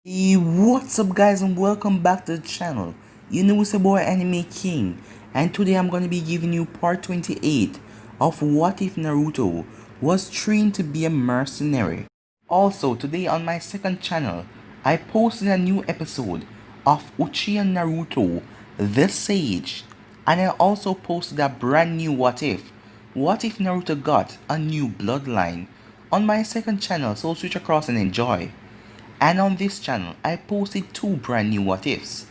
Hey, what's up guys and welcome back to the channel. You know it's your boy Anime King, and today I'm going to be giving you part 28 of What If Naruto Was Trained to be a Mercenary. Also, today on my second channel, I posted a new episode of Uchiha Naruto the Sage, and I also posted a brand new What If. What if Naruto got a new bloodline on my second channel, so switch across and enjoy. And on this channel, I posted two brand new what ifs.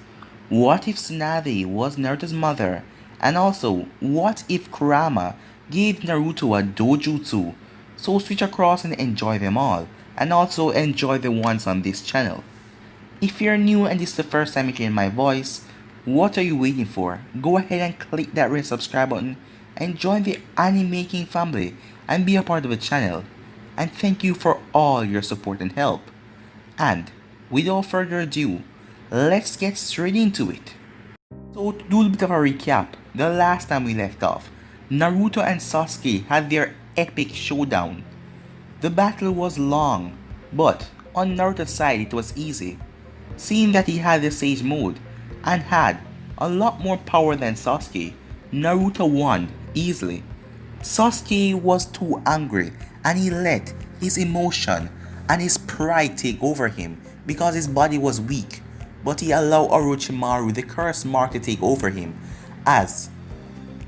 What if Tsunade was Naruto's mother? And also, what if Kurama gave Naruto a dojutsu? So switch across and enjoy them all. And also enjoy the ones on this channel. If you're new and this is the first time you're hearing my voice, what are you waiting for? Go ahead and click that red subscribe button and join the anime king family and be a part of the channel. And thank you for all your support and help. And without further ado, let's get straight into it. So to do a bit of a recap, the last time we left off, Naruto and Sasuke had their epic showdown. The battle was long, but on Naruto's side it was easy, seeing that he had the Sage mode and had a lot more power than Sasuke. Naruto won easily. Sasuke was too angry and he let his emotion and his pride take over him because his body was weak, but he allowed Orochimaru the curse mark to take over him as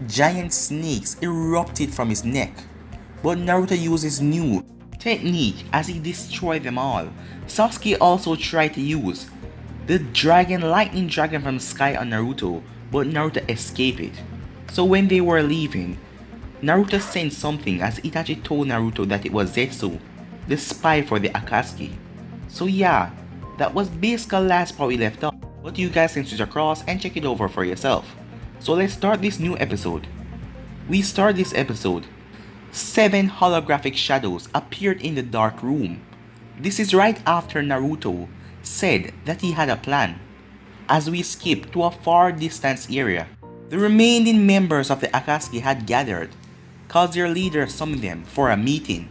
giant snakes erupted from his neck. But Naruto used his new technique as he destroyed them all. Sasuke also tried to use the lightning dragon from the sky on Naruto, but Naruto escaped it. So when they were leaving, Naruto sent something as Itachi told Naruto that it was Zetsu, the spy for the Akatsuki. So yeah, that was basically the last part we left off, but you guys can switch across and check it over for yourself. So let's start this new episode. We start this episode. 7 holographic shadows appeared in the dark room. This is right after Naruto said that he had a plan. As we skip to a far distance area, the remaining members of the Akatsuki had gathered, cause their leader summoned them for a meeting.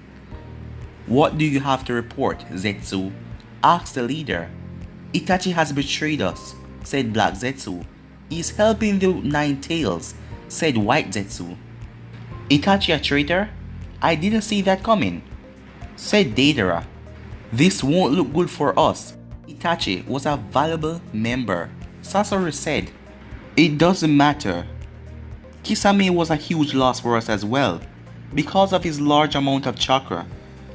What do you have to report, Zetsu? Asked the leader. Itachi has betrayed us, said Black Zetsu. He's helping the Nine Tails, said White Zetsu. Itachi a traitor? I didn't see that coming, said Deidara. This won't look good for us. Itachi was a valuable member, Sasori said. It doesn't matter. Kisame was a huge loss for us as well, because of his large amount of chakra.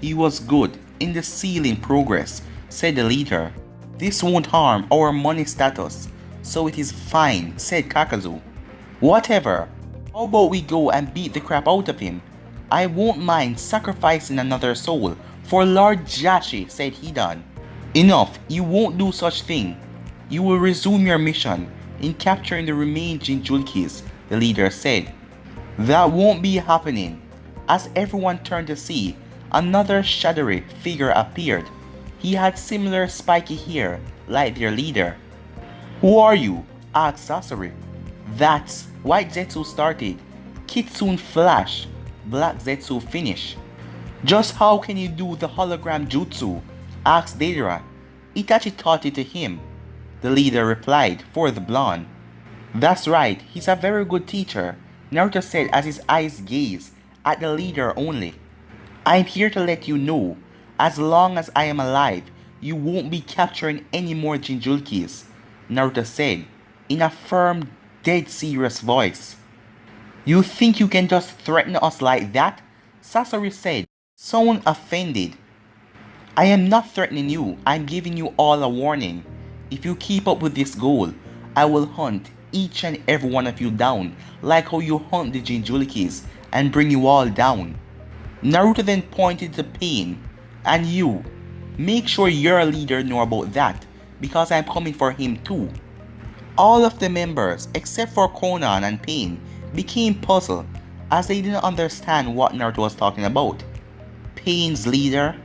He was good in the sealing progress, said the leader. This won't harm our money status, so it is fine, said Kakazu. Whatever. How about we go and beat the crap out of him? I won't mind sacrificing another soul for Lord Jashi, said Hidan. Enough, you won't do such thing. You will resume your mission in capturing the remaining Jinchurikis, the leader said. That won't be happening. As everyone turned to see, another shadowy figure appeared. He had similar spiky hair like their leader. Who are you? Asked Sasori. That's White Zetsu started. Kitsune flashed. Black Zetsu finished. Just how can you do the hologram jutsu? Asked Deidara. Itachi taught it to him. The leader replied for the blonde. That's right, he's a very good teacher, Naruto said as his eyes gazed at the leader only. I'm here to let you know, as long as I am alive, you won't be capturing any more Jinchurikis, Naruto said in a firm, dead serious voice. You think you can just threaten us like that? Sasori said, someone offended. I am not threatening you, I'm giving you all a warning. If you keep up with this goal, I will hunt each and every one of you down like how you hunt the Jinchurikis and bring you all down. Naruto then pointed to Pain, and you, make sure your leader know about that because I'm coming for him too. All of the members except for Konoha and Pain became puzzled as they didn't understand what Naruto was talking about. Pain's leader?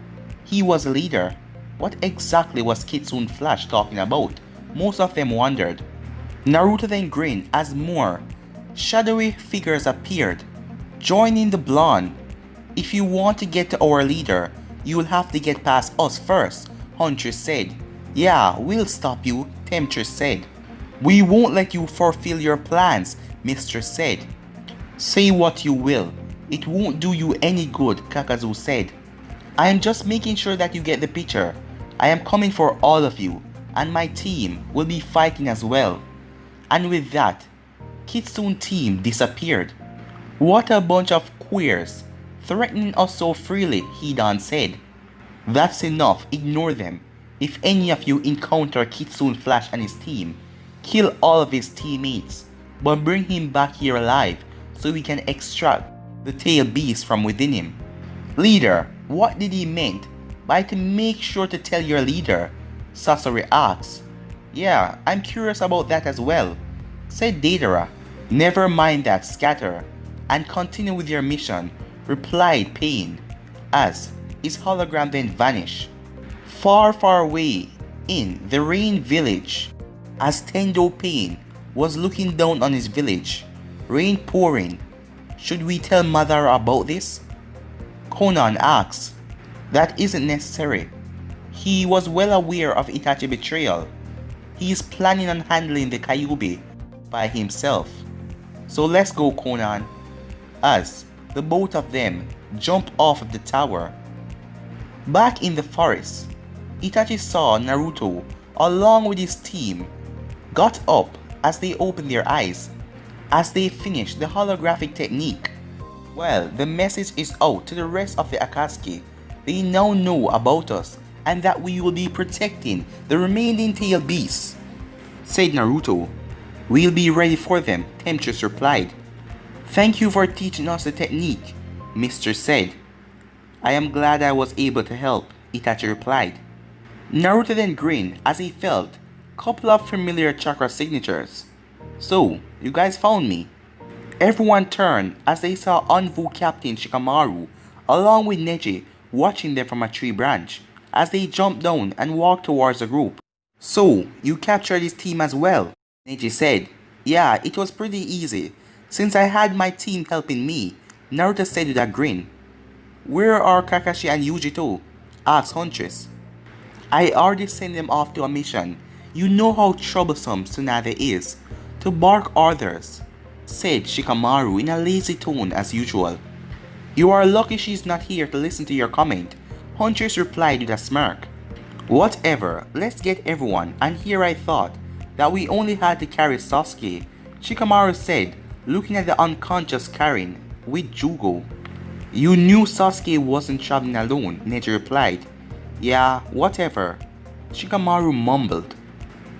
He was a leader. What exactly was Kitsune Flash talking about? Most of them wondered. Naruto then grinned as more shadowy figures appeared, joining the blonde. If you want to get to our leader, you will have to get past us first, Huntress said. Yeah, we'll stop you, Temptress said. We won't let you fulfill your plans, Mistress said. Say what you will. It won't do you any good, Kakazu said. I am just making sure that you get the picture. I am coming for all of you, and my team will be fighting as well. And with that, Kitsune's team disappeared. What a bunch of queers, threatening us so freely, Hidan said. That's enough, ignore them. If any of you encounter Kitsune Flash and his team, kill all of his teammates, but bring him back here alive so we can extract the tail beast from within him. Leader, what did he meant by to make sure to tell your leader? Sasori asked. Yeah, I'm curious about that as well, said Deidara. Never mind that, scatter, and continue with your mission, replied Pain, as his hologram then vanished. Far, far away in the Rain Village, as Tendo Pain was looking down on his village, rain pouring. Should we tell Madara about this? Conan asked. That isn't necessary. He was well aware of Itachi's betrayal. He is planning on handling the Kyuubi by himself. So let's go, Conan. As the both of them jump off of the tower. Back in the forest, Itachi saw Naruto along with his team got up as they opened their eyes as they finished the holographic technique. Well, the message is out to the rest of the Akatsuki. They now know about us and that we will be protecting the remaining tail beasts, said Naruto. We'll be ready for them, Temptress replied. Thank you for teaching us the technique, Mr. said. I am glad I was able to help, Itachi replied. Naruto then grinned as he felt a couple of familiar chakra signatures. So, you guys found me. Everyone turned as they saw Anvu Captain Shikamaru along with Neji watching them from a tree branch as they jumped down and walked towards the group. So, you captured his team as well, Neji said. Yeah, it was pretty easy, since I had my team helping me, Naruto said with a grin. Where are Kakashi and Yujito? Asked Huntress. I already sent them off to a mission. You know how troublesome Tsunade is. To bark orders, said Shikamaru in a lazy tone as usual. You are lucky she's not here to listen to your comment, Huntress replied with a smirk. Whatever, let's get everyone, and here I thought that we only had to carry Sasuke, Shikamaru said, looking at the unconscious Karin with Jugo. You knew Sasuke wasn't traveling alone, Neji replied. Yeah, whatever, Shikamaru mumbled.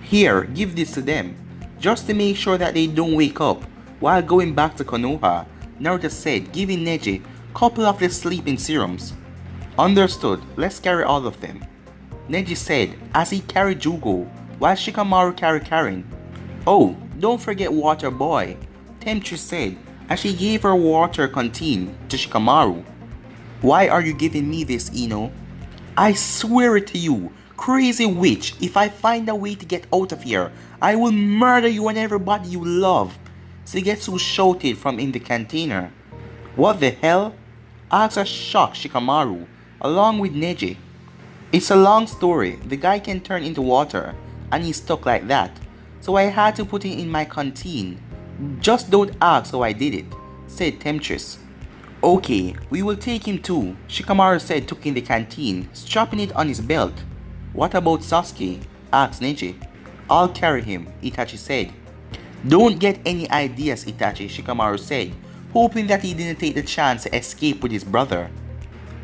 Here, give this to them, just to make sure that they don't wake up while going back to Konoha, Naruto said, giving Neji a couple of the sleeping serums. Understood, let's carry all of them, Neji said as he carried Jugo while Shikamaru carried Karin. Oh, don't forget Water Boy, Temptress said as she gave her water canteen to Shikamaru. Why are you giving me this, Ino? I swear it to you, crazy witch, if I find a way to get out of here, I will murder you and everybody you love, Suigetsu shouted from in the container. What the hell? Asked a shocked Shikamaru, along with Neji. It's a long story, the guy can turn into water, and he's stuck like that, so I had to put him in my canteen. Just don't ask how I did it, said Temptress. Okay, we will take him too, Shikamaru said, taking the canteen, strapping it on his belt. What about Sasuke? Asked Neji. I'll carry him, Itachi said. Don't get any ideas, Itachi, Shikamaru said, hoping that he didn't take the chance to escape with his brother.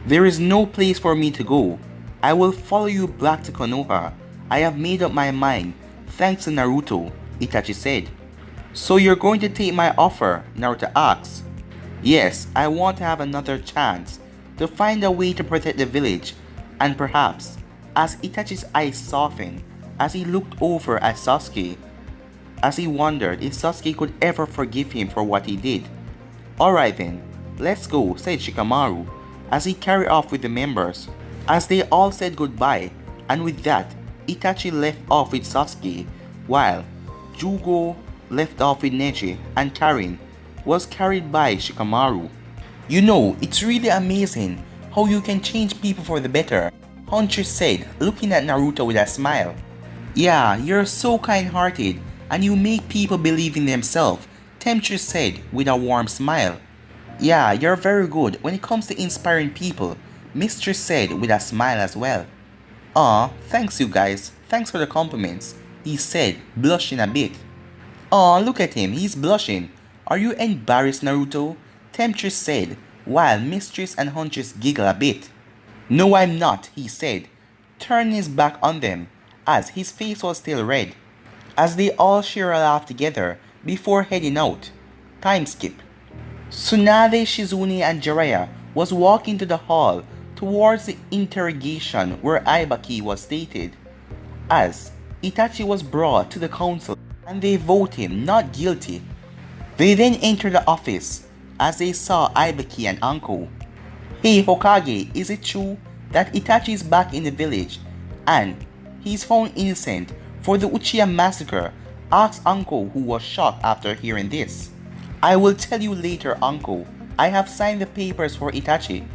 There is no place for me to go. I will follow you back to Konoha. I have made up my mind, thanks to Naruto, Itachi said. So you're going to take my offer? Naruto asked. Yes, I want to have another chance to find a way to protect the village, and perhaps, as Itachi's eyes softened as he looked over at Sasuke, as he wondered if Sasuke could ever forgive him for what he did. Alright then, let's go, said Shikamaru as he carried off with the members. As they all said goodbye, and with that, Itachi left off with Sasuke, while Jugo left off with Neji and Karin was carried by Shikamaru. You know, it's really amazing how you can change people for the better, Huntress said, looking at Naruto with a smile. Yeah, you're so kind-hearted and you make people believe in themselves, Temptress said with a warm smile. Yeah, you're very good when it comes to inspiring people, Mistress said with a smile as well. Aw, thanks you guys, thanks for the compliments, he said, blushing a bit. Aw, look at him, he's blushing. Are you embarrassed, Naruto? Temptress said, while Mistress and Huntress giggled a bit. No, I'm not, he said, turning his back on them, as his face was still red, as they all share a laugh together before heading out. Time skip. Tsunade, Shizune, and Jiraiya was walking to the hall towards the interrogation where Aibaki was stated, as Itachi was brought to the council and they vote him not guilty. They then enter the office as they saw Aibaki and Anko. Hey Hokage, is it true that Itachi is back in the village and he's found innocent for the Uchiha massacre? Asked Anko, who was shocked after hearing this. I will tell you later, Anko. I have signed the papers for Itachi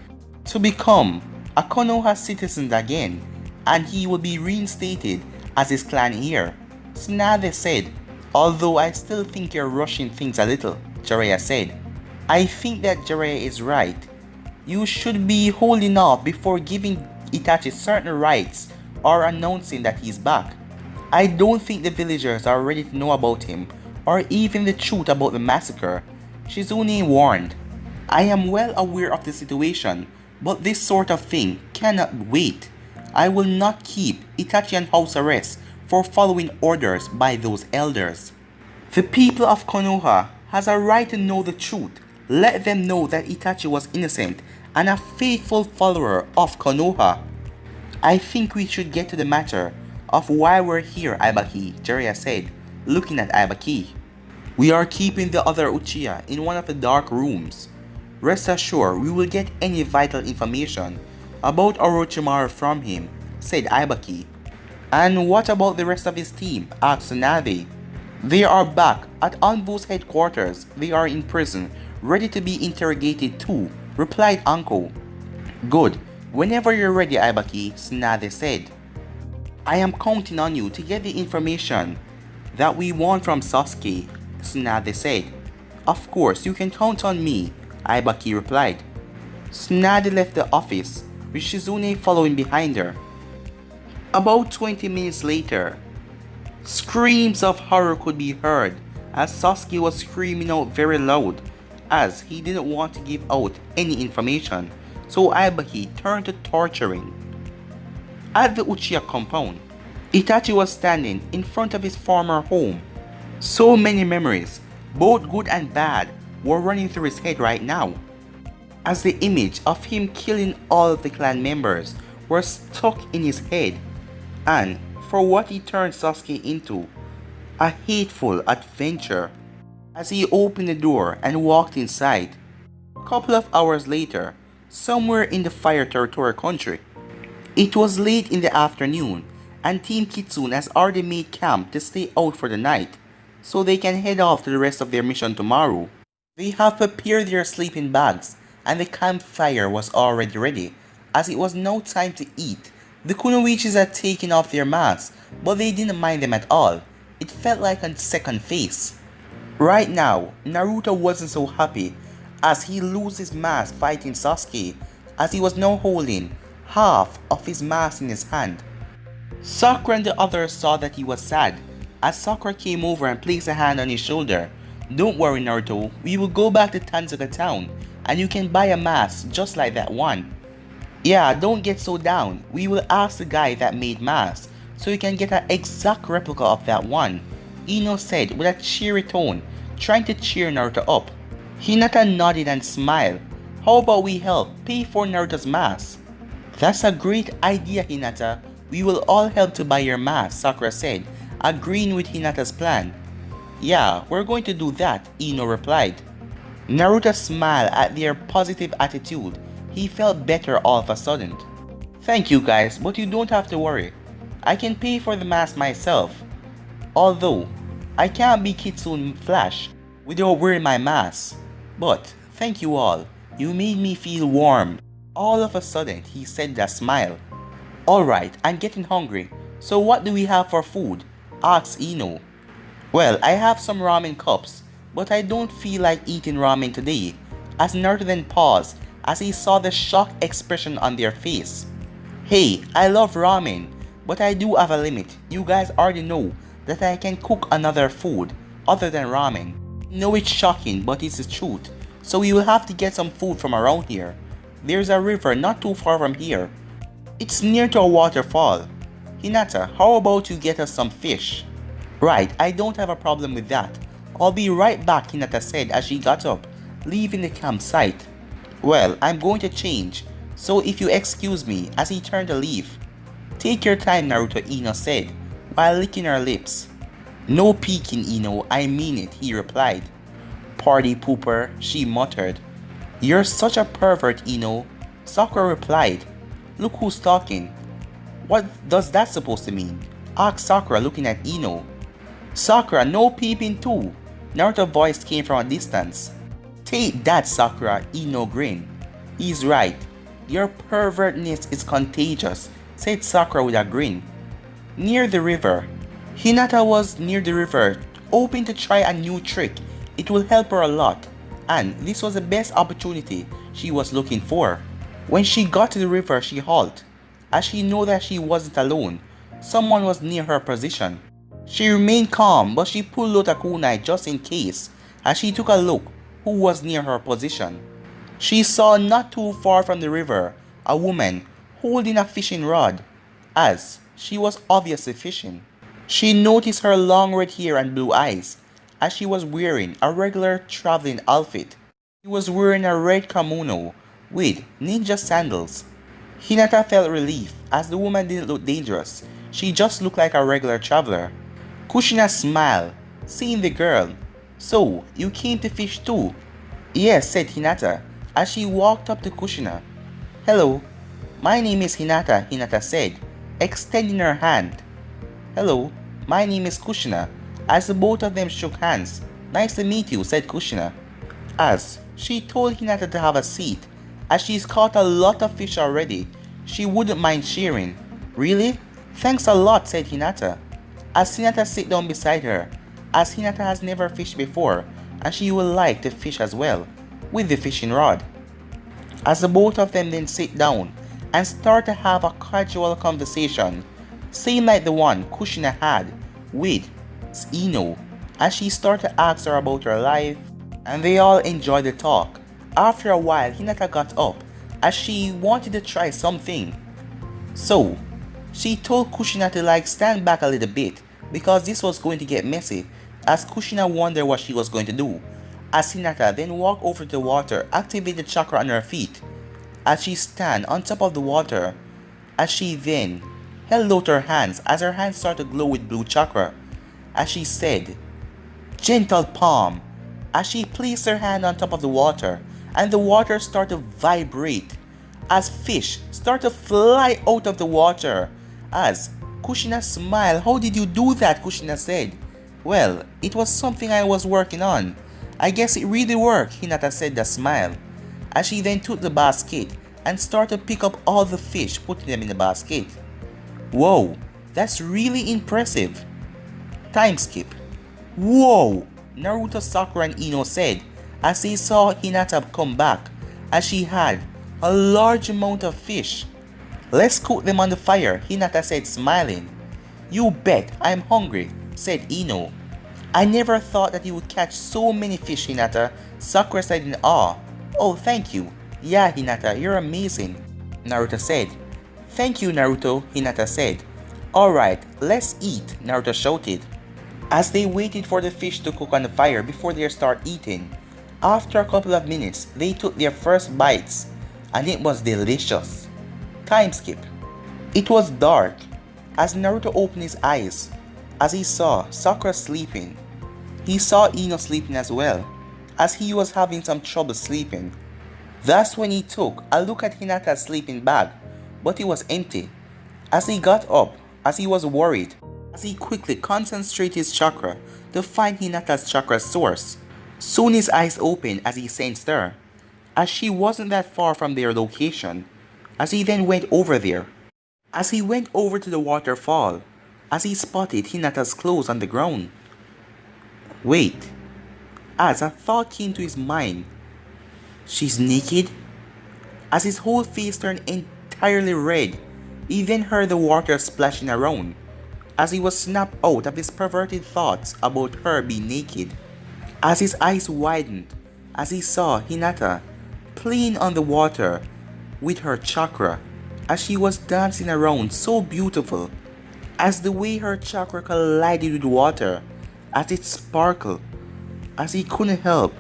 to become a Konoha citizen again, and he will be reinstated as his clan heir. Tsunade said, although I still think you're rushing things a little, Jiraiya said. I think that Jiraiya is right. You should be holding off before giving Itachi certain rights or announcing that he's back. I don't think the villagers are ready to know about him or even the truth about the massacre, Shizune warned. I am well aware of the situation, but this sort of thing cannot wait. I will not keep Itachi on house arrest for following orders by those elders. The people of Konoha has a right to know the truth. Let them know that Itachi was innocent and a faithful follower of Konoha. I think we should get to the matter of why we're here, Aibaki, Jiraiya said, looking at Aibaki. We are keeping the other Uchiha in one of the dark rooms. Rest assured we will get any vital information about Orochimaru from him, said Aibaki. And what about the rest of his team? Asked Tsunade. They are back at Anbu's headquarters. They are in prison, ready to be interrogated too, replied Anko. Good. Whenever you're ready, Aibaki, Tsunade said. I am counting on you to get the information that we want from Sasuke, Tsunade said. Of course, you can count on me, Aibaki replied. Tsunade left the office, with Shizune following behind her. About 20 minutes later, screams of horror could be heard as Sasuke was screaming out very loud as he didn't want to give out any information, so Aibaki turned to torturing. At the Uchiha compound, Itachi was standing in front of his former home. So many memories, both good and bad, were running through his head right now, as the image of him killing all of the clan members were stuck in his head, and for what he turned Sasuke into, a hateful adventure. As he opened the door and walked inside, a couple of hours later, somewhere in the Fire Territory country, it was late in the afternoon, and Team Kitsune has already made camp to stay out for the night, so they can head off to the rest of their mission tomorrow. They have prepared their sleeping bags, and the campfire was already ready, as it was now time to eat. The Kunoichis had taken off their masks, but they didn't mind them at all. It felt like a second face. Right now, Naruto wasn't so happy, as he lost his mask fighting Sasuke, as he was now holding half of his mask in his hand. Sakura and the others saw that he was sad, as Sakura came over and placed a hand on his shoulder. Don't worry, Naruto, we will go back to Tanzuka town, and you can buy a mask just like that one. Yeah, don't get so down. We will ask the guy that made masks, so you can get an exact replica of that one, Ino said with a cheery tone, trying to cheer Naruto up. Hinata nodded and smiled. How about we help pay for Naruto's mask? That's a great idea, Hinata. We will all help to buy your mask, Sakura said, agreeing with Hinata's plan. Yeah, we're going to do that, Ino replied. Naruto smiled at their positive attitude. He felt better all of a sudden. Thank you guys, but you don't have to worry. I can pay for the mask myself. Although, I can't be Kitsune Flash without wearing my mask. But, thank you all. You made me feel warm. All of a sudden, he said with a smile. Alright, I'm getting hungry. So what do we have for food? Asked Ino. Well, I have some ramen cups, but I don't feel like eating ramen today, as Naruto then paused as he saw the shocked expression on their face. Hey, I love ramen, but I do have a limit. You guys already know that I can cook another food other than ramen. I know it's shocking, but it's the truth. So we will have to get some food from around here. There's a river not too far from here. It's near to a waterfall. Hinata, how about you get us some fish? Right, I don't have a problem with that. I'll be right back, Hinata said as she got up, leaving the campsite. Well, I'm going to change, so if you excuse me, as he turned to leave. Take your time, Naruto, Ino said, while licking her lips. No peeking, Ino, I mean it, he replied. Party pooper, she muttered. You're such a pervert, Ino, Sakura replied. Look who's talking. What does that supposed to mean? Asked Sakura looking at Ino. Sakura, no peeping too. Naruto's voice came from a distance. Take that, Sakura, Ino grinned. He's right. Your pervertness is contagious, said Sakura with a grin. Near the river. Hinata was near the river, hoping to try a new trick. It will help her a lot, and this was the best opportunity she was looking for. When she got to the river, she halted, as she knew that she wasn't alone. Someone was near her position. She remained calm, but she pulled out a kunai just in case, as she took a look who was near her position. She saw not too far from the river a woman holding a fishing rod, as she was obviously fishing. She noticed her long red hair and blue eyes, as she was wearing a regular traveling outfit. She was wearing a red kimono with ninja sandals. Hinata felt relief as the woman didn't look dangerous. She just looked like a regular traveler. Kushina smiled, seeing the girl. So, you came to fish too? Yes, said Hinata, as she walked up to Kushina. Hello, my name is Hinata, Hinata said, extending her hand. Hello, my name is Kushina, as the both of them shook hands. Nice to meet you, said Kushina. As she told Hinata to have a seat, as she's caught a lot of fish already, she wouldn't mind sharing. Really? Thanks a lot, said Hinata, as Hinata sat down beside her, as Hinata has never fished before and she would like to fish as well, with the fishing rod. As the both of them then sit down and start to have a casual conversation, same like the one Kushina had with Ino, as she started to ask her about her life, and they all enjoyed the talk. After a while, Hinata got up as she wanted to try something. So, she told Kushina to stand back a little bit because this was going to get messy, as Kushina wondered what she was going to do. As Hinata then walked over to the water, activated chakra on her feet, as she stand on top of the water, as she then held out her hands as her hands started to glow with blue chakra, as she said, gentle palm, as she placed her hand on top of the water, and the water started to vibrate, as fish started to fly out of the water. As Kushina smiled. How did you do that? Kushina said. Well, it was something I was working on. I guess it really worked, Hinata said with a smile, as she then took the basket and started to pick up all the fish, putting them in the basket. Whoa, that's really impressive. Time skip. Whoa, Naruto, Sakura and Ino said as they saw Hinata come back, as she had a large amount of fish. Let's cook them on the fire, Hinata said smiling. You bet, I'm hungry, said Ino. I never thought that you would catch so many fish, Hinata, Sakura said in awe. Oh, thank you. Yeah, Hinata, you're amazing, Naruto said. Thank you, Naruto, Hinata said. Alright, let's eat, Naruto shouted, as they waited for the fish to cook on the fire before they start eating. After a couple of minutes, they took their first bites, and it was delicious. Time skip. It was dark as Naruto opened his eyes, as he saw Sakura sleeping. He saw Ino sleeping as well, as he was having some trouble sleeping. That's when he took a look at Hinata's sleeping bag, but it was empty. As he got up, as he was worried, as he quickly concentrated his chakra to find Hinata's chakra source. Soon his eyes opened as he sensed her, as she wasn't that far from their location, as he then went over there. As he went over to the waterfall, as he spotted Hinata's clothes on the ground. Wait, as a thought came to his mind, she's naked? As his whole face turned entirely red, he then heard the water splashing around, as he was snapped out of his perverted thoughts about her being naked. As his eyes widened, as he saw Hinata playing on the water with her chakra, as she was dancing around so beautiful, as the way her chakra collided with water, as it sparkled, as he couldn't help.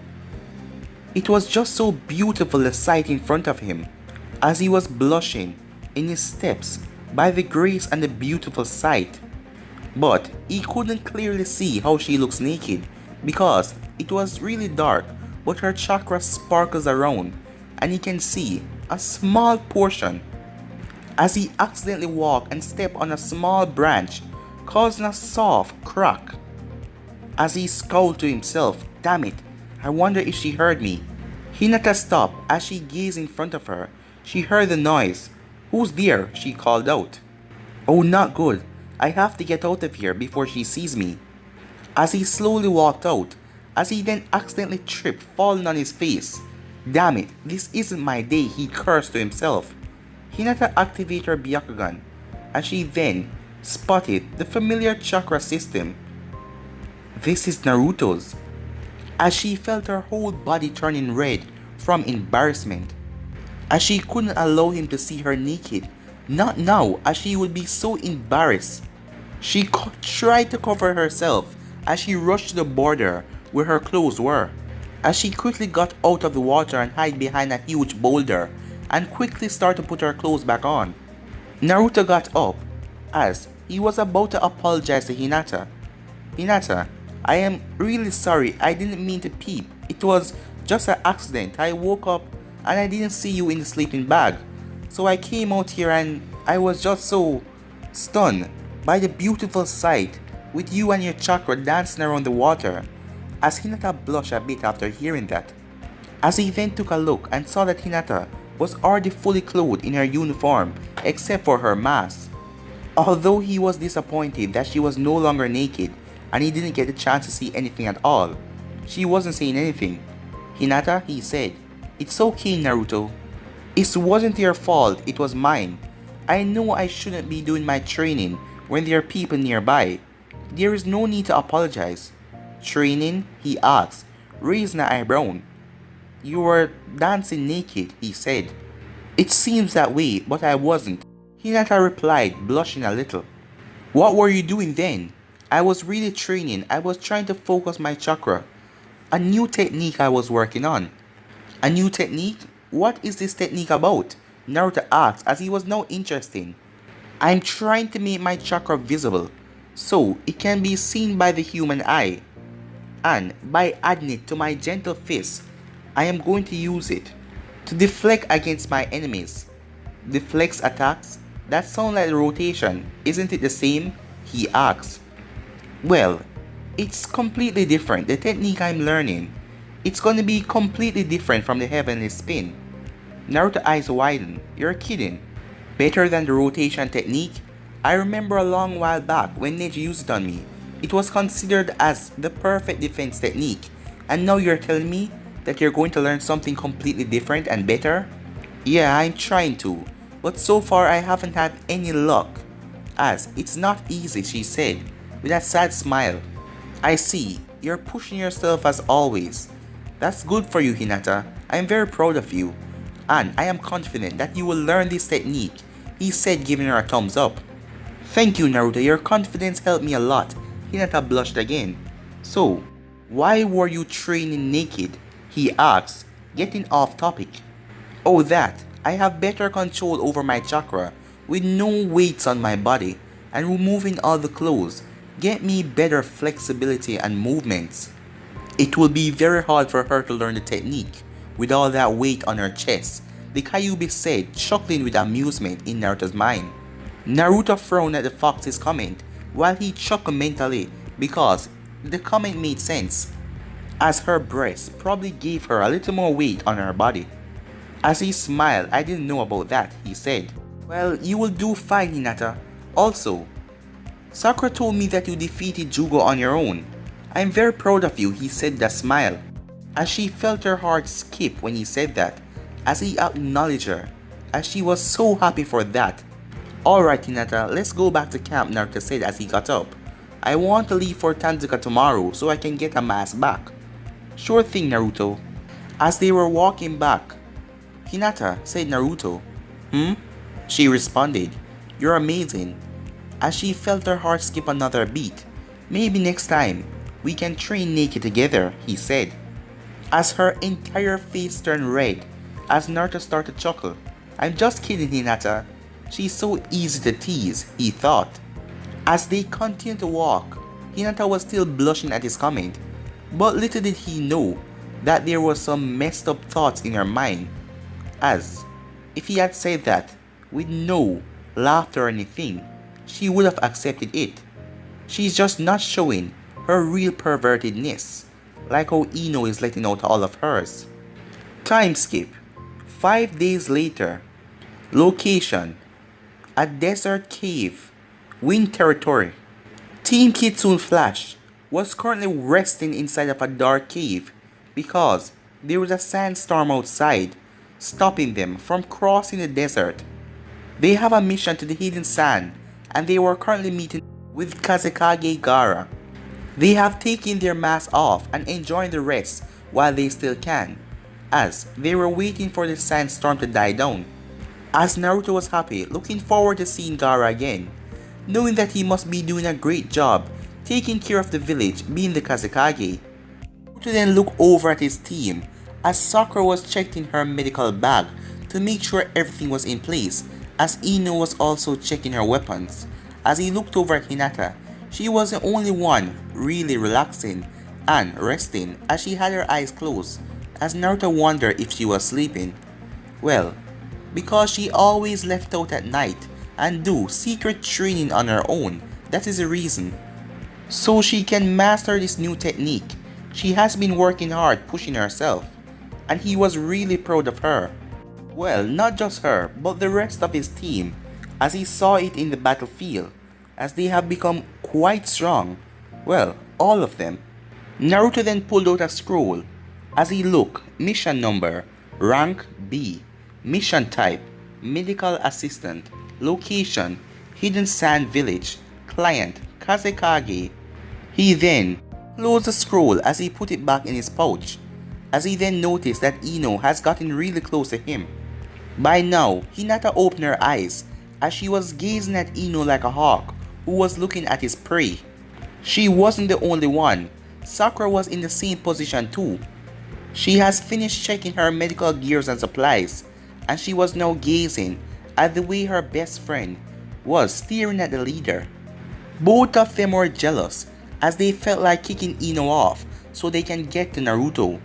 It was just so beautiful the sight in front of him, as he was blushing in his steps by the grace and the beautiful sight. But he couldn't clearly see how she looks naked because it was really dark, but her chakra sparkles around and he can see a small portion. As he accidentally walked and stepped on a small branch, causing a soft crack. As he scowled to himself, damn it, I wonder if she heard me. Hinata stopped as she gazed in front of her. She heard the noise. Who's there? She called out. Oh, not good. I have to get out of here before she sees me. As he slowly walked out, as he then accidentally tripped, falling on his face. Damn it, this isn't my day, he cursed to himself. Hinata activated her Byakugan, as she then spotted the familiar chakra system. This is Naruto's. As she felt her whole body turning red from embarrassment, as she couldn't allow him to see her naked, not now, as she would be so embarrassed. She tried to cover herself as she rushed to the border where her clothes were, as she quickly got out of the water and hid behind a huge boulder and quickly started to put her clothes back on. Naruto got up as he was about to apologize to Hinata. Hinata, I am really sorry, I didn't mean to peep. It was just an accident. I woke up and I didn't see you in the sleeping bag. So I came out here and I was just so stunned by the beautiful sight with you and your chakra dancing around the water. As Hinata blushed a bit after hearing that. As he then took a look and saw that Hinata was already fully clothed in her uniform except for her mask. Although he was disappointed that she was no longer naked and he didn't get a chance to see anything at all, she wasn't saying anything. Hinata, he said, it's okay, Naruto. It wasn't your fault, it was mine. I know I shouldn't be doing my training when there are people nearby. There is no need to apologize. Training? He asked, raising an eyebrow. You were dancing naked, he said. It seems that way, but I wasn't. Hinata replied, blushing a little. What were you doing then? I was really training. I was trying to focus my chakra. A new technique I was working on. A new technique? What is this technique about? Naruto asked as he was now interested. I'm trying to make my chakra visible so it can be seen by the human eye. And by adding it to my gentle fist, I am going to use it to deflect against my enemies. Deflects attacks? That sounds like rotation, isn't it the same? He asked. Well, it's completely different. The technique I'm learning, it's gonna be completely different from the heavenly spin. Naruto's eyes widened. You're kidding. Better than the rotation technique? I remember a long while back when Neji used it on me. It was considered as the perfect defense technique. And now you're telling me that you're going to learn something completely different and better? Yeah, I'm trying to. But so far I haven't had any luck. As it's not easy, she said, with a sad smile. I see. You're pushing yourself as always. That's good for you, Hinata. I am very proud of you. And I am confident that you will learn this technique, he said, giving her a thumbs up. Thank you, Naruto. Your confidence helped me a lot. Hinata blushed again. So, why were you training naked? He asked, getting off topic. Oh, that. I have better control over my chakra with no weights on my body, and removing all the clothes get me better flexibility and movements. It will be very hard for her to learn the technique with all that weight on her chest, the Kyuubi said, chuckling with amusement in Naruto's mind. Naruto frowned at the fox's comment while he chuckled mentally because the comment made sense, as her breast probably gave her a little more weight on her body. As he smiled, I didn't know about that, he said. Well, you will do fine, Hinata. Also, Sakura told me that you defeated Jugo on your own. I'm very proud of you, he said with a smile. As she felt her heart skip when he said that, as he acknowledged her, as she was so happy for that. Alright Hinata, let's go back to camp, Naruto said as he got up. I want to leave for Tanzuka tomorrow so I can get a mask back. Sure thing, Naruto. As they were walking back, Hinata, said Naruto. She responded, you're amazing. As she felt her heart skip another beat. Maybe next time, we can train naked together, he said. As her entire face turned red, as Naruto started to chuckle. I'm just kidding, Hinata. She's so easy to tease, he thought. As they continued to walk, Hinata was still blushing at his comment, but little did he know that there were some messed up thoughts in her mind, as if he had said that with no laughter or anything, she would have accepted it. She's just not showing her real pervertedness, like how Ino is letting out all of hers. Time skip. 5 days later. Location: a desert cave, Wind Territory. Team Kitsune Flash was currently resting inside of a dark cave because there was a sandstorm outside, stopping them from crossing the desert. They have a mission to the hidden sand and they were currently meeting with Kazekage Gaara. They have taken their masks off and enjoying the rest while they still can, as they were waiting for the sandstorm to die down. As Naruto was happy, looking forward to seeing Gaara again, knowing that he must be doing a great job taking care of the village being the Kazekage. Naruto then looked over at his team as Sakura was checking her medical bag to make sure everything was in place, as Ino was also checking her weapons. As he looked over at Hinata, she was the only one really relaxing and resting as she had her eyes closed, as Naruto wondered if she was sleeping. Well, because she always left out at night and do secret training on her own, that is the reason. So she can master this new technique. She has been working hard pushing herself, and he was really proud of her. Well, not just her, but the rest of his team, as he saw it in the battlefield, as they have become quite strong. Well, all of them. Naruto then pulled out a scroll. As he looked, mission number, rank B, mission type, medical assistant, location, hidden sand village, client, Kazekage. He then closed the scroll as he put it back in his pouch, as he then noticed that Ino has gotten really close to him. By now, Hinata opened her eyes as she was gazing at Ino like a hawk who was looking at his prey. She wasn't the only one. Sakura was in the same position too. She has finished checking her medical gears and supplies, and she was now gazing at the way her best friend was staring at the leader. Both of them were jealous as they felt like kicking Ino off so they can get to Naruto.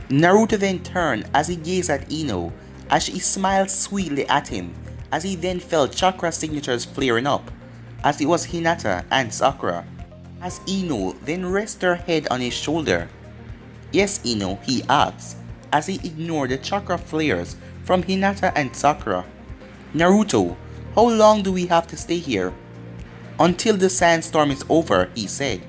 Naruto then turned as he gazed at Ino as she smiled sweetly at him, as he then felt chakra signatures flaring up, as it was Hinata and Sakura. As Ino then rested her head on his shoulder. Yes, Ino, he asked, as he ignored the chakra flares from Hinata and Sakura. Naruto, how long do we have to stay here? Until the sandstorm is over, he said.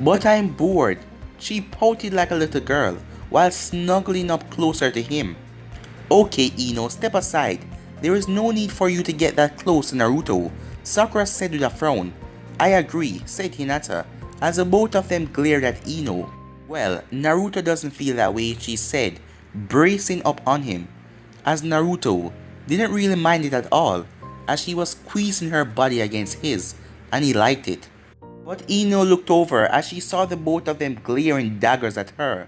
But I'm bored, she pouted like a little girl while snuggling up closer to him. Okay, Ino, step aside. There is no need for you to get that close to Naruto, Sakura said with a frown. I agree, said Hinata, as the both of them glared at Ino. Well, Naruto doesn't feel that way, she said, bracing up on him, as Naruto didn't really mind it at all, as she was squeezing her body against his, and he liked it. But Ino looked over as she saw the both of them glaring daggers at her,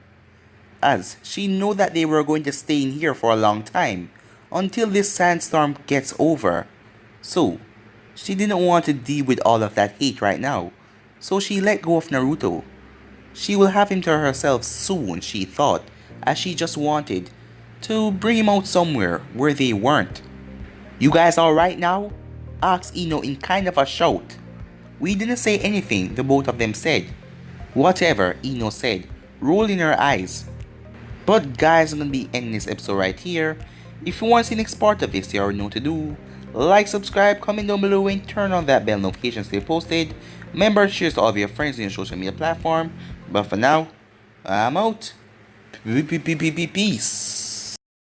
as she knew that they were going to stay in here for a long time, until this sandstorm gets over. So, she didn't want to deal with all of that hate right now, so she let go of Naruto. She will have him to herself soon, she thought, as she just wanted to bring him out somewhere where they weren't. You guys alright now? Asked Ino in kind of a shout. We didn't say anything, the both of them said. Whatever, Ino said, rolling her eyes. But guys, I'm gonna be ending this episode right here. If you want to see the next part of this, you already know what to do. Like, subscribe, comment down below, and turn on that bell notification to stay posted. Remember, share to all of your friends in your social media platform. But for now, I'm out. Peace.